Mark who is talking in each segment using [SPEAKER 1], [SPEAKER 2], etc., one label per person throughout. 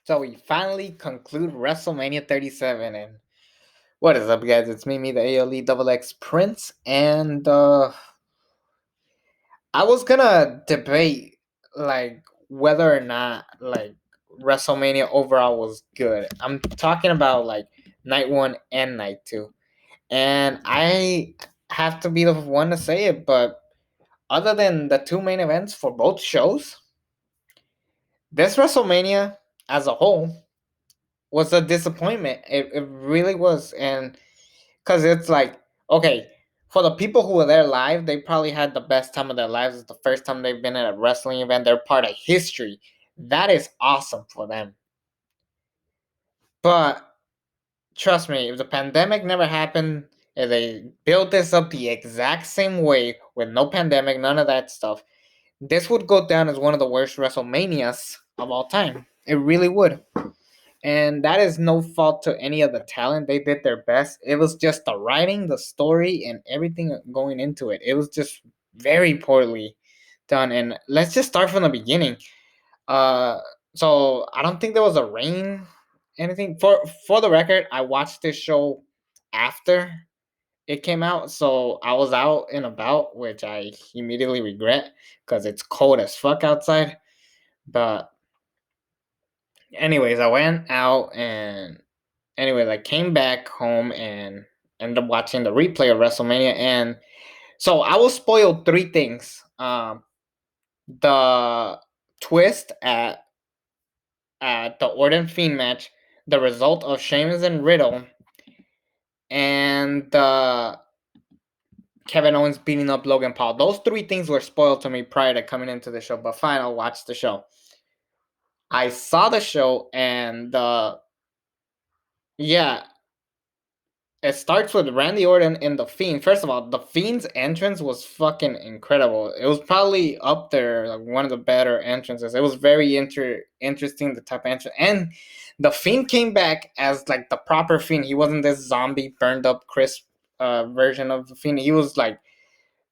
[SPEAKER 1] So we finally conclude WrestleMania 37, and what is up, guys? It's me, the ALE Double X Prince, and I was gonna debate whether or not WrestleMania overall was good. I'm talking about night one and night two, and I have to be the one to say it, but other than the two main events for both shows, this WrestleMania as a whole was a disappointment. It really was, and because it's like, okay, for the people who were there live, they probably had the best time of their lives. It's the first time they've been at a wrestling event. They're part of history. That is awesome for them. But trust me, if the pandemic never happened, if they built this up the exact same way with no pandemic, none of that stuff, this would go down as one of the worst WrestleManias of all time. It really would. And that is no fault to any of the talent. They did their best. It was just the writing, the story, and everything going into it. It was just very poorly done. And let's just start from the beginning. Uh, so I don't think there was a rain, anything. For the record, I watched this show after it came out, so I was out and about, which I immediately regret because it's cold as fuck outside. But anyways, I went out and anyways, I came back home and ended up watching the replay of WrestleMania. And so I will spoil three things. The twist at the Orton Fiend match, the result of Sheamus and Riddle, and Kevin Owens beating up Logan Paul. Those three things were spoiled to me prior to coming into the show, but fine, I'll watch the show. I saw the show and yeah, it starts with Randy Orton in the Fiend. First of all, the Fiend's entrance was fucking incredible. It was probably up there, like one of the better entrances. It was very interesting, the type of entrance. And the Fiend came back as like the proper Fiend. He wasn't this zombie, burned up, crisp version of the Fiend. He was like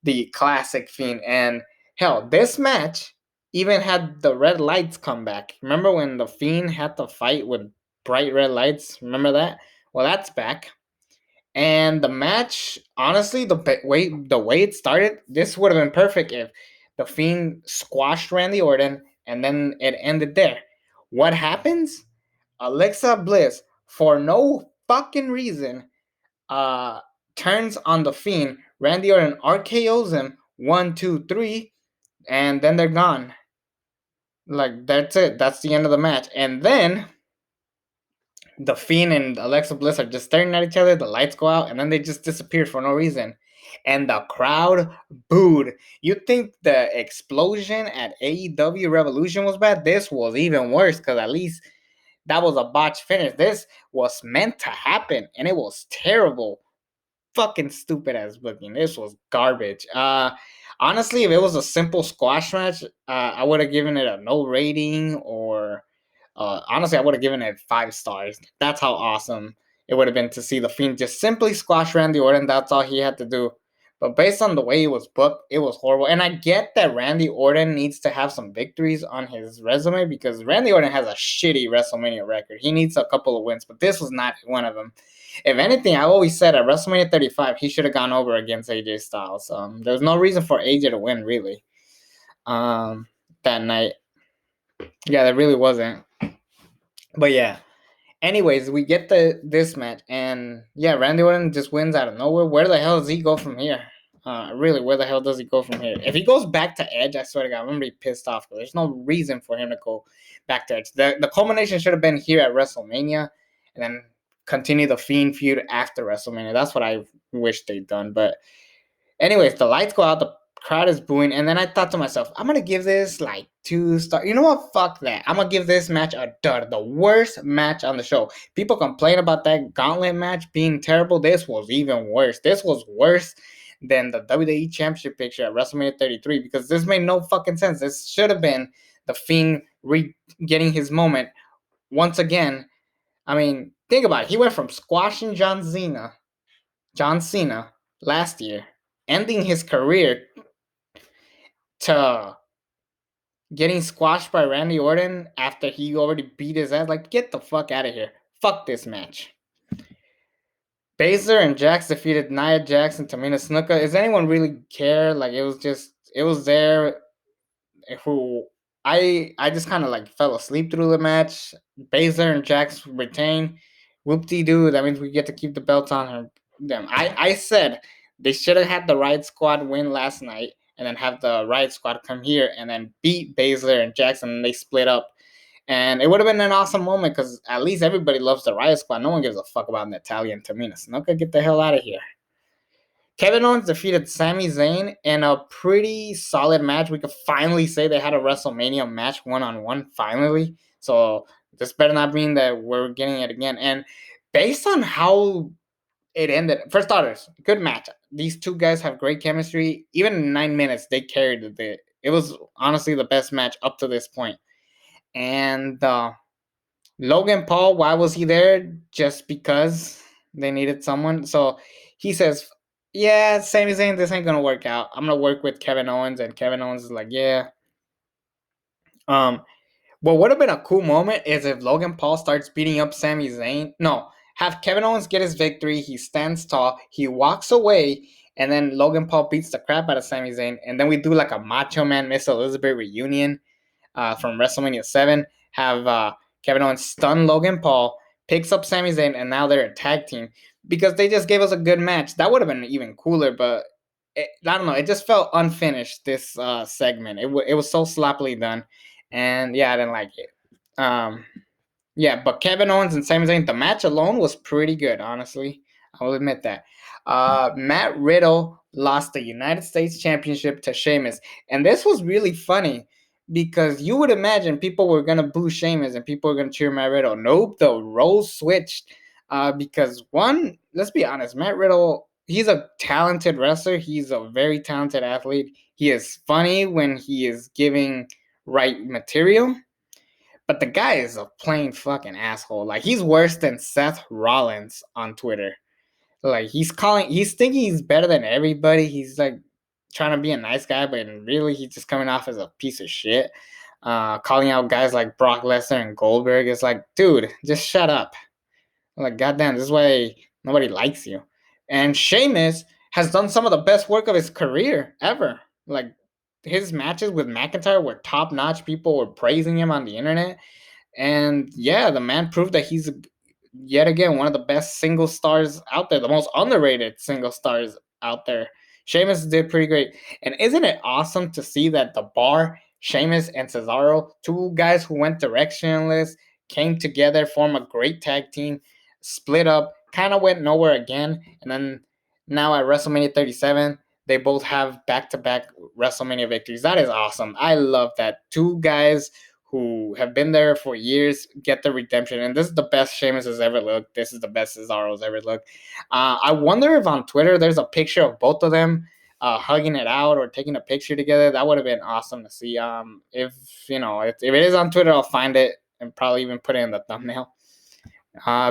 [SPEAKER 1] the classic Fiend. And hell, this match even had the red lights come back. Remember when the Fiend had to fight with bright red lights? Remember that? Well, that's back. And the match, honestly, the way it started, this would have been perfect if the Fiend squashed Randy Orton and then it ended there. What happens? Alexa Bliss, for no fucking reason, uh, turns on the Fiend. Randy Orton RKO's him 1, 2, 3, and then they're gone. Like that's it. That's the end of the match. And then the Fiend and Alexa Bliss are just staring at each other. The lights go out, and then they just disappear for no reason. And the crowd booed. You think the explosion at AEW Revolution was bad? This was even worse because at least that was a botch finish. This was meant to happen, and it was terrible. Fucking stupid ass booking. This was garbage. Honestly, if it was a simple squash match, I would have given it a no rating or honestly, I would have given it 5 stars. That's how awesome it would have been to see the Fiend just simply squash Randy Orton. That's all he had to do. But based on the way it was booked, it was horrible. And I get that Randy Orton needs to have some victories on his resume because Randy Orton has a shitty WrestleMania record. He needs a couple of wins, but this was not one of them. If anything, I always said at WrestleMania 35, he should have gone over against AJ Styles. There's no reason for AJ to win, really, that night. Yeah, there really wasn't. But yeah. Anyways, we get this match, and yeah, Randy Orton just wins out of nowhere. Where the hell does he go from here? Really, where the hell does he go from here? If he goes back to Edge, I swear to God, I'm gonna be pissed off. There's no reason for him to go back to Edge. The culmination should have been here at WrestleMania, and then continue the Fiend feud after WrestleMania. That's what I wish they'd done. But anyways, the lights go out, the crowd is booing, and then I thought to myself, I'm gonna give this like 2 stars. You know what? Fuck that. I'm gonna give this match a dud. The worst match on the show. People complain about that gauntlet match being terrible. This was even worse. This was worse than the WWE Championship picture at WrestleMania 33 because this made no fucking sense. This should have been the Fiend getting his moment once again. I mean, think about it. He went from squashing John Cena last year, ending his career, to getting squashed by Randy Orton after he already beat his ass. Like, get the fuck out of here. Fuck this match. Baszler and Jax defeated Nia Jax and Tamina Snuka. Does anyone really care? Like, it was there. Who I just kind of like fell asleep through the match. Baszler and Jax retain. Whoop-de doo. That means we get to keep the belts on her. Them. I said they should have had the Riot Squad win last night, and then have the Riot Squad come here and then beat Baszler and Jax, and they split up. And it would have been an awesome moment because at least everybody loves the Riot Squad. No one gives a fuck about Natalya and Tamina Snuka. Get the hell out of here. Kevin Owens defeated Sami Zayn in a pretty solid match. We could finally say they had a WrestleMania match one-on-one, finally. So this better not mean that we're getting it again. And based on how it ended, for starters, good match. These two guys have great chemistry. Even in 9 minutes, they carried it. It was honestly the best match up to this point. And Logan Paul, why was he there? Just because they needed someone. So he says, yeah, Sami Zayn, this ain't gonna work out. I'm gonna work with Kevin Owens, and Kevin Owens is like, yeah. What would have been a cool moment is if Logan Paul starts beating up Sami Zayn. No, have Kevin Owens get his victory. He stands tall. He walks away, and then Logan Paul beats the crap out of Sami Zayn, and then we do like a Macho Man Miss Elizabeth reunion from WrestleMania 7. Have Kevin Owens stun Logan Paul, picks up Sami Zayn, and now they're a tag team because they just gave us a good match. That would have been even cooler, but I don't know. It just felt unfinished, this segment. It was so sloppily done. And yeah, I didn't like it. Yeah, but Kevin Owens and Sami Zayn, the match alone was pretty good, honestly. I will admit that. Matt Riddle lost the United States Championship to Sheamus. And this was really funny because you would imagine people were going to boo Sheamus and people were going to cheer Matt Riddle. Nope, the roles switched. Because one, let's be honest, Matt Riddle, he's a talented wrestler. He's a very talented athlete. He is funny when he is giving right material. But the guy is a plain fucking asshole. Like, he's worse than Seth Rollins on Twitter. Like, he's thinking he's better than everybody. He's like trying to be a nice guy, but really he's just coming off as a piece of shit. Calling out guys like Brock Lesnar and Goldberg. It's like, dude, just shut up. Like, goddamn, this is why nobody likes you. And Sheamus has done some of the best work of his career ever. Like, his matches with McIntyre were top notch. People were praising him on the internet. And yeah, the man proved that he's yet again one of the best single stars out there, the most underrated single stars out there. Sheamus did pretty great. And isn't it awesome to see that the Bar, Sheamus, and Cesaro, two guys who went directionless, came together, form a great tag team, split up, kind of went nowhere again. And then now at WrestleMania 37, they both have back-to-back WrestleMania victories. That is awesome. I love that. Two guys who have been there for years get the redemption. And this is the best Sheamus has ever looked. This is the best Cesaro's ever looked. I wonder if on Twitter there's a picture of both of them hugging it out or taking a picture together. That would have been awesome to see. If it is on Twitter, I'll find it and probably even put it in the thumbnail.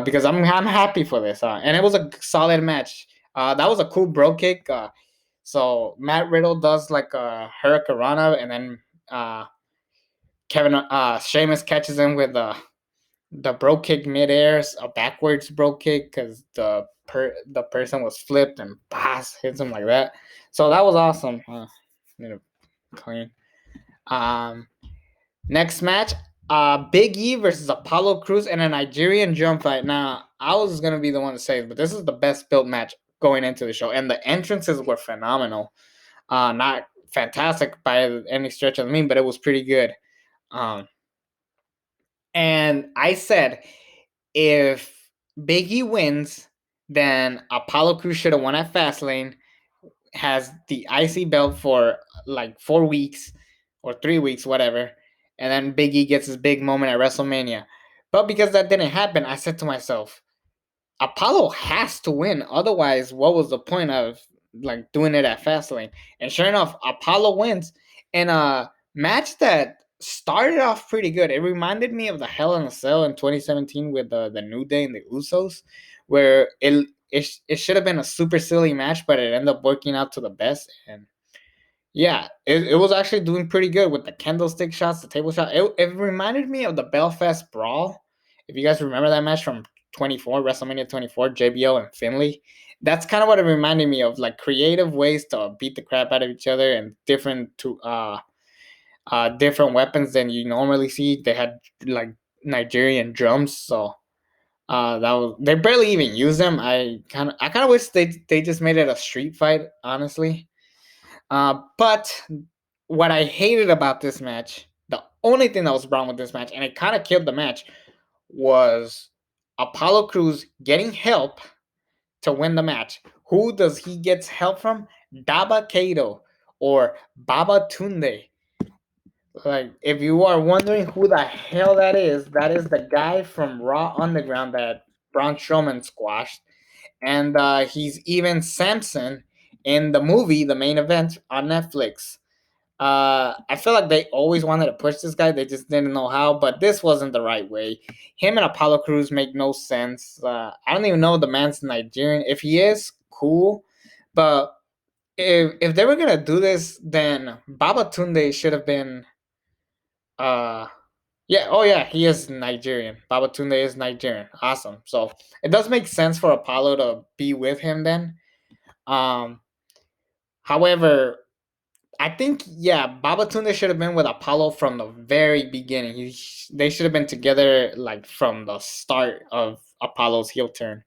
[SPEAKER 1] Because I'm happy for this. And it was a solid match. That was a cool bro kick. So Matt Riddle does like a Hurricanrana, and then Sheamus catches him with the bro kick midair, a backwards bro kick because the person was flipped and pass hits him like that. So that was awesome. Need to clean. Next match, Big E versus Apollo Crews in a Nigerian jump fight. Now, I was gonna be the one to say it, but this is the best built match going into the show, and the entrances were phenomenal. Not fantastic by any stretch of the mean, but it was pretty good. And I said, if Big E wins, then Apollo Crews should have won at Fastlane, has the IC belt for like 4 weeks or 3 weeks, whatever, and then Big E gets his big moment at WrestleMania. But because that didn't happen, I said to myself, Apollo has to win. Otherwise, what was the point of like doing it at Fastlane? And sure enough, Apollo wins in a match that started off pretty good. It reminded me of the Hell in a Cell in 2017 with the New Day and the Usos, where it should have been a super silly match, but it ended up working out to the best. And Yeah, it was actually doing pretty good with the candlestick shots, the table shot. It reminded me of the Belfast Brawl. If you guys remember that match from 24, WrestleMania 24, JBL and Finley. That's kind of what it reminded me of, like creative ways to beat the crap out of each other and different weapons than you normally see. They had like Nigerian drums, so that was they barely even use them. I kind of wish they just made it a street fight, honestly. But what I hated about this match, the only thing that was wrong with this match, and it kind of killed the match, was Apollo Crews getting help to win the match. Who does he get help from? Daba Kato or Baba Tunde. Like, if you are wondering who the hell that is the guy from Raw Underground that Braun Strowman squashed. And he's even Samson in the movie, the main event on Netflix. I feel like they always wanted to push this guy. They just didn't know how, but this wasn't the right way. Him and Apollo Crews make no sense. I don't even know if the man's Nigerian. If he is, cool. But if they were gonna do this, then Baba Tunde should have been. Uh, yeah. Oh yeah, he is Nigerian. Baba Tunde is Nigerian. Awesome. So it does make sense for Apollo to be with him then. Um, However, I think Babatunde should have been with Apollo from the very beginning. They should have been together like from the start of Apollo's heel turn.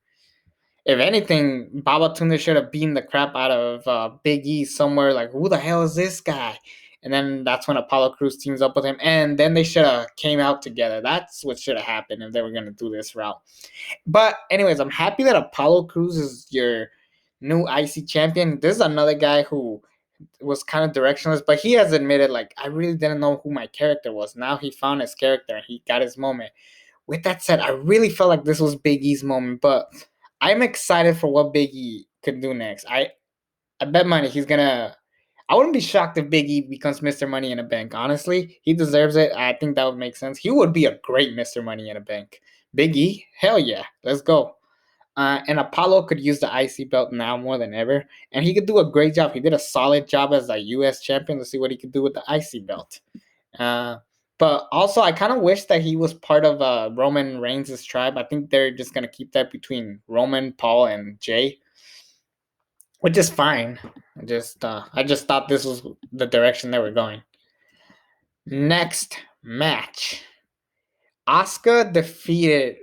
[SPEAKER 1] If anything, Babatunde should have beaten the crap out of Big E somewhere. Like, who the hell is this guy? And then that's when Apollo Crews teams up with him, and then they should have came out together. That's what should have happened if they were gonna do this route. But anyways, I'm happy that Apollo Crews is your new IC champion. This is another guy who was kind of directionless, but he has admitted, like, I really didn't know who my character was. Now he found his character and he got his moment. With that said, I really felt like this was Big E's moment, but I'm excited for what Big E could do next. I bet money he's gonna. I wouldn't be shocked if Big E becomes Mr. Money in a Bank. Honestly, he deserves it. I think that would make sense. He would be a great Mr. Money in a Bank. Big E, hell yeah, let's go. And Apollo could use the IC belt now more than ever, and he could do a great job. He did a solid job as a U.S. champion. Let's see what he could do with the IC belt. Uh, but also, I kind of wish that he was part of Roman Reigns' tribe. I think they're just gonna keep that between Roman, Paul, and Jay, which is fine. I just thought this was the direction they were going. Next match. Asuka defeated.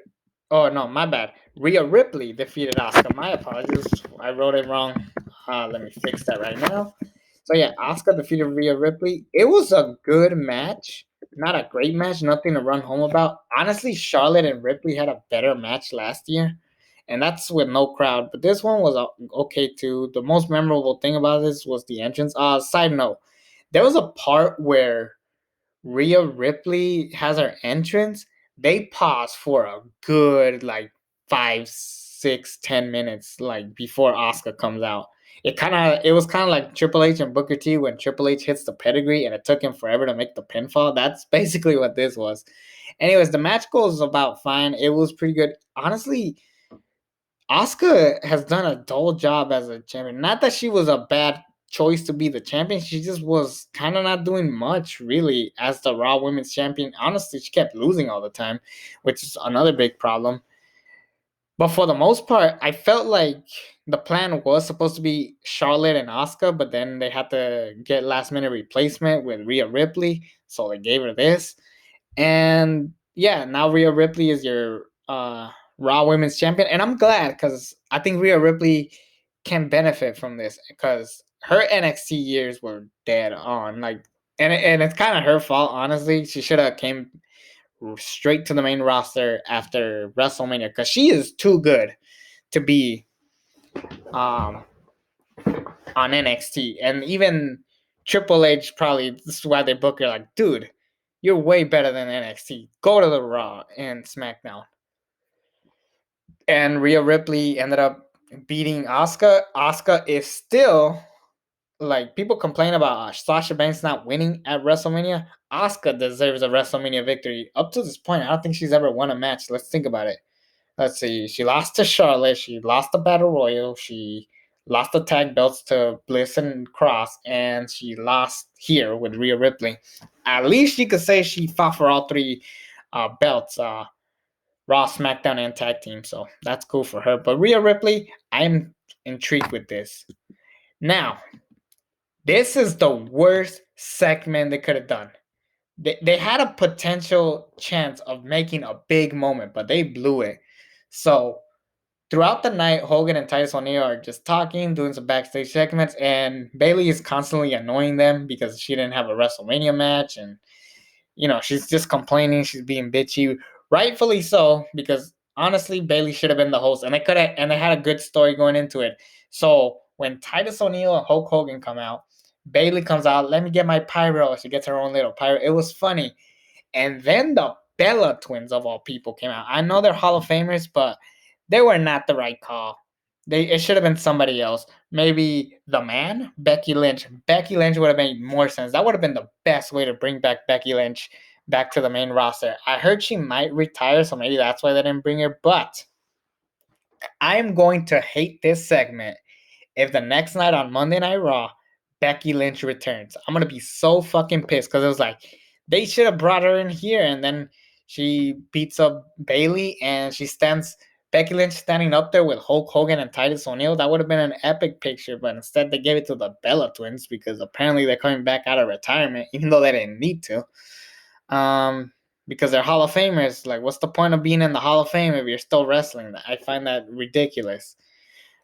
[SPEAKER 1] Oh no, my bad. Rhea Ripley defeated Asuka. My apologies. I wrote it wrong. Let me fix that right now. So yeah, Asuka defeated Rhea Ripley. It was a good match. Not a great match. Nothing to run home about. Honestly, Charlotte and Ripley had a better match last year, and that's with no crowd. But this one was okay too. The most memorable thing about this was the entrance. Side note, there was a part where Rhea Ripley has her entrance, they pause for a good like 5, 6, 10 minutes like before Oscar comes out. It was kind of like Triple H and Booker T when Triple H hits the pedigree and it took him forever to make the pinfall. That's basically what this was. Anyways, the match goes about fine. It was pretty good. Honestly, Asuka has done a dull job as a champion. Not that she was a bad choice to be the champion. She just was kind of not doing much really as the Raw Women's Champion. Honestly, she kept losing all the time, which is another big problem. But for the most part, I felt like the plan was supposed to be Charlotte and Asuka, but then they had to get last minute replacement with Rhea Ripley, so they gave her this. And yeah, now Rhea Ripley is your Raw Women's Champion, and I'm glad because I think Rhea Ripley can benefit from this because her NXT years were dead on. Like, and it's kind of her fault, honestly. She should have came straight to the main roster after WrestleMania because she is too good to be um on NXT, and even Triple H probably this is why they book her like, dude, you're way better than NXT. Go to the Raw and SmackDown. And Rhea Ripley ended up beating Asuka. Asuka is still like people complain about Sasha Banks not winning at WrestleMania. Asuka deserves a WrestleMania victory. Up to this point, I don't think she's ever won a match. Let's think about it. Let's see. She lost to Charlotte. She lost the Battle Royal. She lost the tag belts to Bliss and Cross, and she lost here with Rhea Ripley. At least you could say she fought for all three belts, Raw, SmackDown, and Tag Team. So that's cool for her. But Rhea Ripley, I'm intrigued with this. Now, this is the worst segment they could have done. They had a potential chance of making a big moment, but they blew it. So throughout the night, Hogan and Titus O'Neil are just talking, doing some backstage segments, and Bayley is constantly annoying them because she didn't have a WrestleMania match, and she's just complaining, she's being bitchy, rightfully so, because honestly, Bayley should have been the host, and they had a good story going into it. So when Titus O'Neil and Hulk Hogan come out, Bayley comes out, let me get my pyro. She gets her own little pyro. It was funny. And then the Bella twins of all people came out. I know they're Hall of Famers, but they were not the right call. It should have been somebody else. Maybe the man, Becky Lynch. Becky Lynch would have made more sense. That would have been the best way to bring back Becky Lynch back to the main roster. I heard she might retire, so maybe that's why they didn't bring her. But I'm going to hate this segment if the next night on Monday Night Raw, Becky Lynch returns. I'm going to be so fucking pissed because it was like, they should have brought her in here, and then she beats up Bayley, and Becky Lynch standing up there with Hulk Hogan and Titus O'Neil. That would have been an epic picture, but instead they gave it to the Bella twins because apparently they're coming back out of retirement, even though they didn't need to. Because they're Hall of Famers. Like, what's the point of being in the Hall of Fame if you're still wrestling? I find that ridiculous.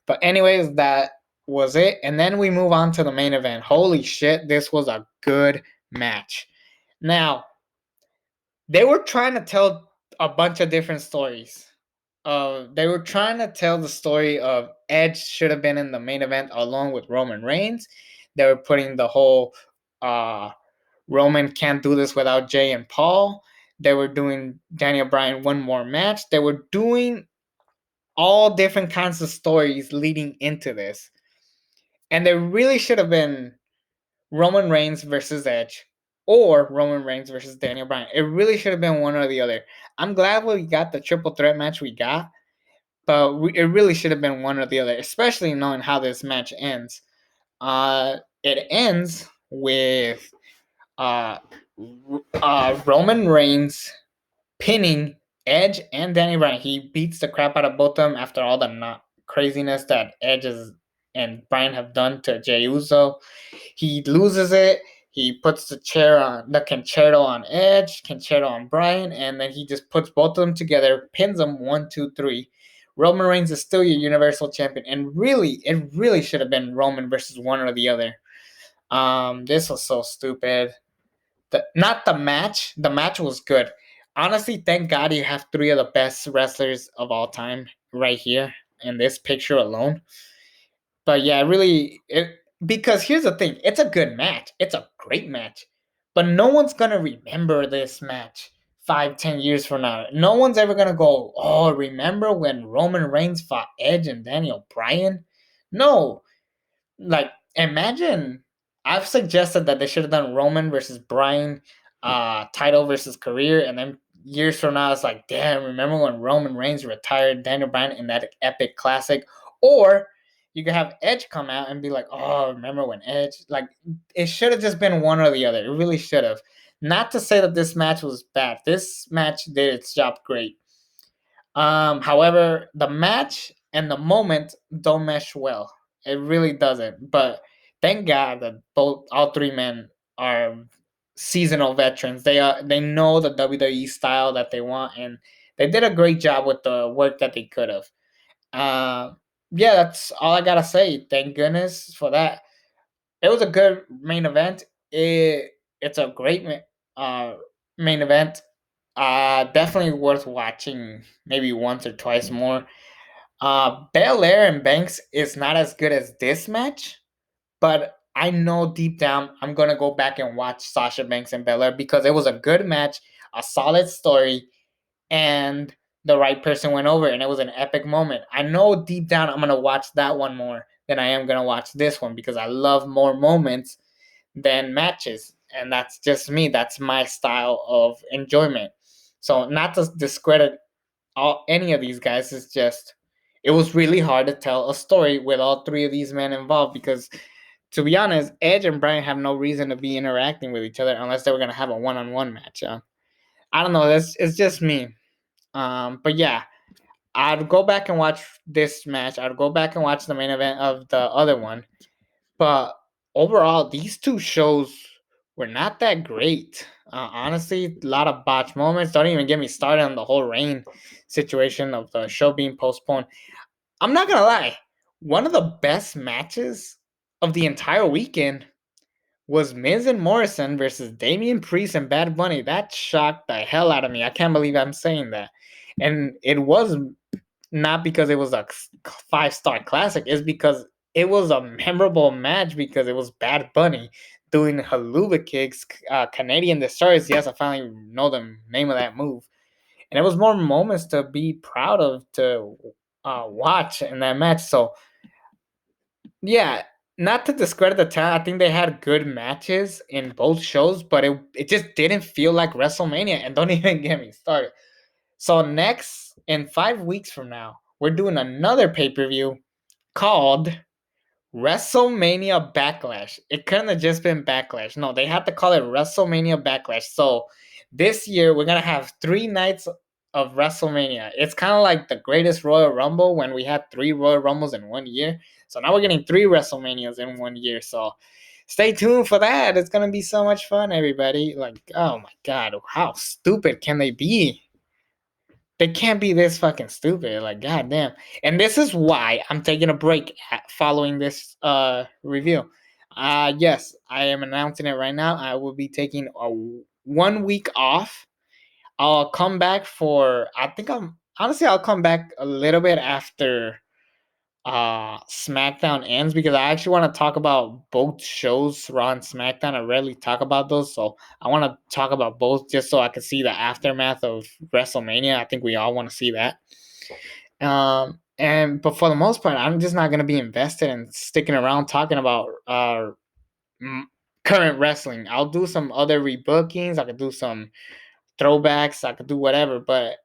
[SPEAKER 1] But anyways, that was it. And then we move on to the main event. Holy shit, this was a good match. Now, they were trying to tell a bunch of different stories. They were trying to tell the story of Edge should have been in the main event along with Roman Reigns. They were putting the whole Roman can't do this without Jay and Paul. They were doing Daniel Bryan one more match. They were doing all different kinds of stories leading into this. And there really should have been Roman Reigns versus Edge or Roman Reigns versus Daniel Bryan. It really should have been one or the other. I'm glad we got the triple threat match we got, but it really should have been one or the other, especially knowing how this match ends. It ends with Roman Reigns pinning Edge and Danny Bryan. He beats the crap out of both of them after all the craziness that Edge and Bryan have done to Jey Uso. He loses it. He puts the concerto on Edge, concerto on Bryan, and then he just puts both of them together, pins them 1, 2, 3. Roman Reigns is still your Universal Champion, and it really should have been Roman versus one or the other. This was so stupid. Not the match. The match was good. Honestly, thank God you have three of the best wrestlers of all time right here in this picture alone. But yeah, because here's the thing. It's a good match. It's a great match. But no one's going to remember this match 5-10 years from now. No one's ever going to go, oh, remember when Roman Reigns fought Edge and Daniel Bryan? No. Like, imagine, I've suggested that they should have done Roman versus Bryan, title versus career, and then years from now it's like, damn, remember when Roman Reigns retired Daniel Bryan in that epic classic? Or you could have Edge come out and be like, oh, remember when Edge? Like, it should have just been one or the other. It really should have. Not to say that this match was bad. This match did its job great. However, the match and the moment don't mesh well. It really doesn't. But thank God that all three men are seasonal veterans. They know the WWE style that they want, and they did a great job with the work that they could have. Yeah, that's all I gotta say. Thank goodness for that. It was a good main event. It's a great main event. Definitely worth watching maybe once or twice more. Belair and Banks is not as good as this match, but I know deep down I'm gonna go back and watch Sasha Banks and Belair because it was a good match, a solid story, and the right person went over, and it was an epic moment. I know deep down I'm gonna watch that one more than I am gonna watch this one because I love more moments than matches, and that's just me. That's my style of enjoyment. So not to discredit any of these guys, it was really hard to tell a story with all three of these men involved because, to be honest, Edge and Bryan have no reason to be interacting with each other unless they were gonna have a one-on-one match. I don't know. It's just me. But yeah, I'd go back and watch this match. I'd go back and watch the main event of the other one. But overall, these two shows were not that great. Honestly, a lot of botch moments. Don't even get me started on the whole rain situation of the show being postponed. I'm not gonna lie. One of the best matches of the entire weekend was Miz and Morrison versus Damian Priest and Bad Bunny. That shocked the hell out of me. I can't believe I'm saying that. And it was not because it was a 5-star classic, it's because it was a memorable match because it was Bad Bunny doing haluva kicks, Canadian destroyers. Yes, I finally know the name of that move. And it was more moments to be proud of to watch in that match. So, yeah, not to discredit the talent, I think they had good matches in both shows, but it just didn't feel like WrestleMania. And don't even get me started. So next, in 5 weeks from now, we're doing another pay-per-view called WrestleMania Backlash. It couldn't have just been Backlash. No, they had to call it WrestleMania Backlash. So this year we're gonna have 3 nights of WrestleMania. It's kind of like the greatest Royal Rumble when we had 3 Royal Rumbles in 1 year. So now we're getting 3 WrestleManias in 1 year. So stay tuned for that. It's gonna be so much fun, everybody. Like, oh my god, how stupid can they be? They can't be this fucking stupid. Like, goddamn. And this is why I'm taking a break following this review. Yes, I am announcing it right now. I will be taking a 1 week off. I'll come back for I think I'm honestly I'll come back a little bit after SmackDown ends because I actually want to talk about both shows, Raw and SmackDown. I rarely talk about those, so I want to talk about both just so I can see the aftermath of WrestleMania. I think we all want to see that. But for the most part, I'm just not gonna be invested in sticking around talking about current wrestling. I'll do some other rebookings. I could do some throwbacks. I could do whatever, but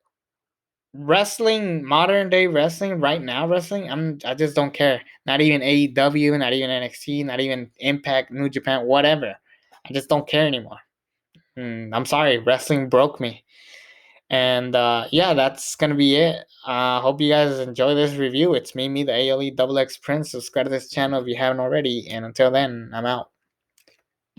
[SPEAKER 1] wrestling, modern day wrestling, right now wrestling, I just don't care. Not even AEW, not even NXT, not even Impact, New Japan, whatever. I just don't care anymore. I'm sorry, wrestling broke me. And yeah, that's gonna be it. Hope you guys enjoy this review. It's me, the ALE Double X Prince. Subscribe to this channel if you haven't already. And until then, I'm out.